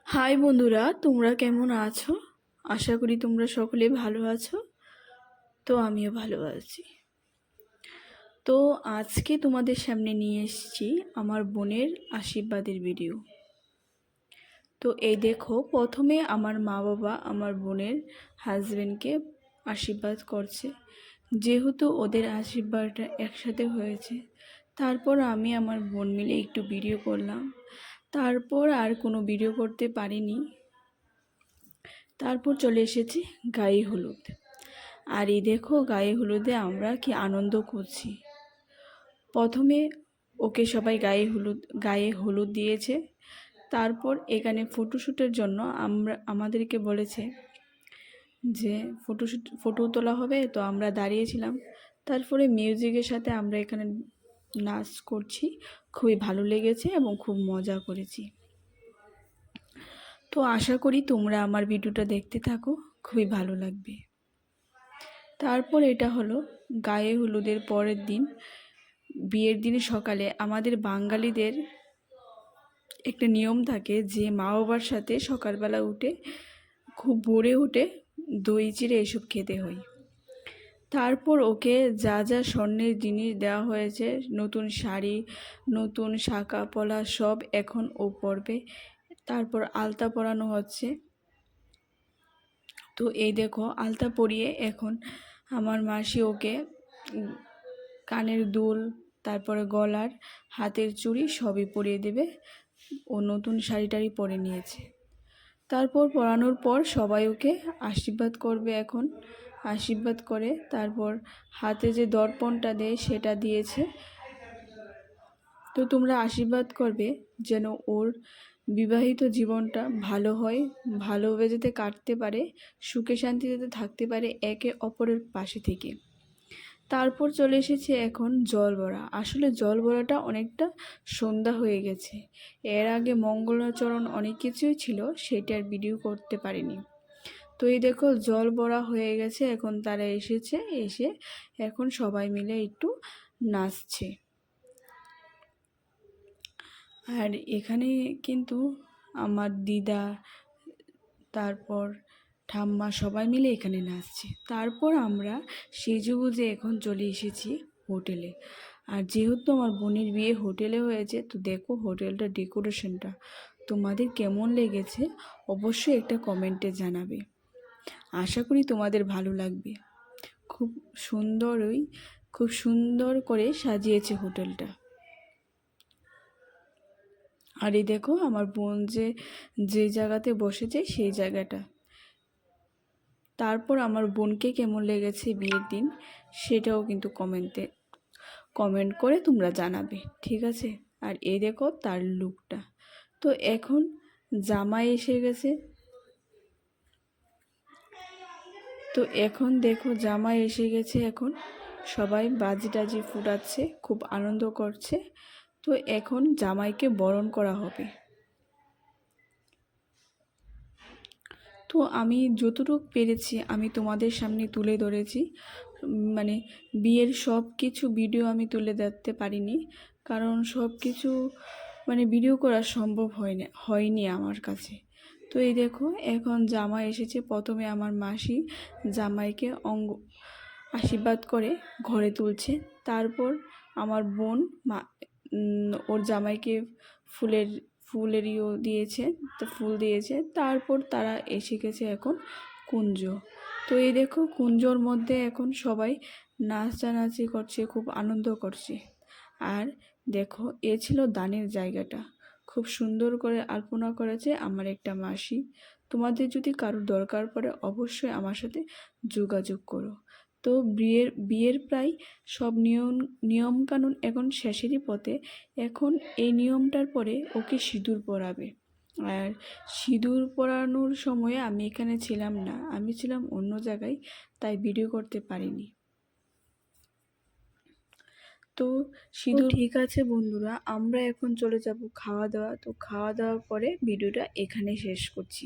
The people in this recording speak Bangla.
হাই বন্ধুরা, তোমরা কেমন আছো? আশা করি তোমরা সকলে ভালো আছো। তো আমিও ভালো আছি। তো আজকে তোমাদের সামনে নিয়ে এসেছি আমার বোনের আশীর্বাদের ভিডিও। তো এই দেখো, প্রথমে আমার মা বাবা আমার বোনের হাজবেন্ডকে আশীর্বাদ করছে, যেহেতু ওদের আশীর্বাদটা একসাথে হয়েছে। তারপর আমি আমার বোন মিলে একটু ভিডিও করলাম, তারপর আর কোনো ভিডিও করতে পারিনি। তারপর চলে এসেছি গায়ে হলুদ। আর এই দেখো, গায়ে হলুদে আমরা কি আনন্দ করছি। প্রথমে ওকে সবাই গায়ে হলুদ দিয়েছে। তারপর এখানে ফটোশ্যুটের জন্য আমাদেরকে বলেছে যে ফটো তোলা হবে, তো আমরা দাঁড়িয়েছিলাম। তারপরে মিউজিকের সাথে আমরা এখানে নাচ করছি, খুবই ভালো লেগেছে এবং খুব মজা করেছি। তো আশা করি তোমরা আমার ভিডিওটা দেখতে থাকো, খুবই ভালো লাগবে। তারপর এটা হলো গায়ে হলুদের পরের দিন, বিয়ের দিনে সকালে আমাদের বাঙালিদের একটা নিয়ম থাকে যে মা বাবার সাথে সকালবেলা উঠে খুব ভোরে উঠে দই চিড়ে এসব খেতে হয়। তারপর ওকে যা যা স্বর্ণের জিনিস দেওয়া হয়েছে, নতুন শাড়ি, নতুন শাঁখা পলা সব এখন ও পরবে। তারপর আলতা পরানো হচ্ছে। তো এই দেখো, আলতা পরিয়ে এখন আমার মাসি ওকে কানের দুল, তারপরে গলার, হাতের চুড়ি সবই পরিয়ে দেবে। ও নতুন শাড়ি টাড়ি পরে নিয়েছে। তারপর পরানোর পর সবাই ওকে আশীর্বাদ করবে। এখন আশীর্বাদ করে তারপর হাতে যে দর্পণটা দেয় সেটা দিয়েছে। তো তোমরা আশীর্বাদ করবে যেন ওর বিবাহিত জীবনটা ভালো হয়, ভালোভাবে যাতে কাটতে পারে, সুখে শান্তিতে যাতে থাকতে পারে একে অপরের পাশে থেকে। তারপর চলে এসেছে এখন জল ভরা। আসলে জল ভরাটা অনেকটা সন্ধ্যা হয়ে গেছে। এর আগে মঙ্গলাচরণ অনেক কিছুই ছিল, সেটার ভিডিও করতে পারিনি। তো এই দেখো, জল ভরা হয়ে গেছে। এখন তারা এসে এখন সবাই মিলে একটু নাচছে। আর এখানে কিন্তু আমার দিদা, তারপর ঠাম্মা সবাই মিলে এখানে নাচছে। তারপর আমরা সেজেগুজে এখন চলে এসেছি হোটেলে। আর যেহেতু আমার বোনের বিয়ে হোটেলে হয়েছে, তো দেখো হোটেলটা ডেকোরেশনটা তোমাদের কেমন লেগেছে অবশ্যই একটা কমেন্টে জানাবে। আশা করি তোমাদের ভালো লাগবে। খুব সুন্দর করে সাজিয়েছে হোটেলটা। আর এই দেখো, আমার বোন যে জায়গাতে বসেছে সেই জায়গাটা। তারপর আমার বোনকে কেমন লেগেছে বিয়ের দিন সেটাও কিন্তু কমেন্ট করে তোমরা জানাবে, ঠিক আছে? আর এই দেখো তার লুকটা। তো এখন জামাই এসে গেছে। তো এখন দেখো জামাই এসে গেছে। এখন সবাই বাজি টাজি ফুটাচ্ছে, খুব আনন্দ করছে। তো এখন জামাইকে বরণ করা হবে। তো আমি যতটুকু পেরেছি আমি তোমাদের সামনে তুলে ধরেছি। মানে বিয়ের সব কিছু ভিডিও আমি তুলে ধরতে পারিনি, কারণ সব কিছু ভিডিও করা সম্ভব হয়নি আমার কাছে। তো এই দেখো, এখন জামাই এসেছে। প্রথমে আমার মাসি জামাইকে আশীর্বাদ করে ঘরে তুলছে। তারপর আমার বোন ওর জামাইকে ফুলেরও দিয়েছে, তো ফুল দিয়েছে। তারপর তারা এসে গেছে এখন কুঞ্জ। তো এই দেখো, কুঞ্জর মধ্যে এখন সবাই নাচানাচি করছে, খুব আনন্দ করছে। আর দেখো, এ ছিল দানের জায়গাটা, খুব সুন্দর করে আলপনা করেছে আমার একটা মাসি। তোমাদের যদি কারোর দরকার পড়ে অবশ্যই আমার সাথে যোগাযোগ করো। তো বিয়ের প্রায় সব নিয়মকানুন এখন শেষেরই পথে। এখন এই নিয়মটার পরে ওকে সিঁদুর পরাবে। আর সিঁদুর পরানোর সময় আমি এখানে ছিলাম না, আমি ছিলাম অন্য জায়গায়, তাই ভিডিও করতে পারিনি। তো সিঁদুর ঠিক আছে বন্ধুরা, আমরা এখন চলে যাব খাওয়া দাওয়া। তো খাওয়া দাওয়ার পরে ভিডিওটা এখানে শেষ করছি।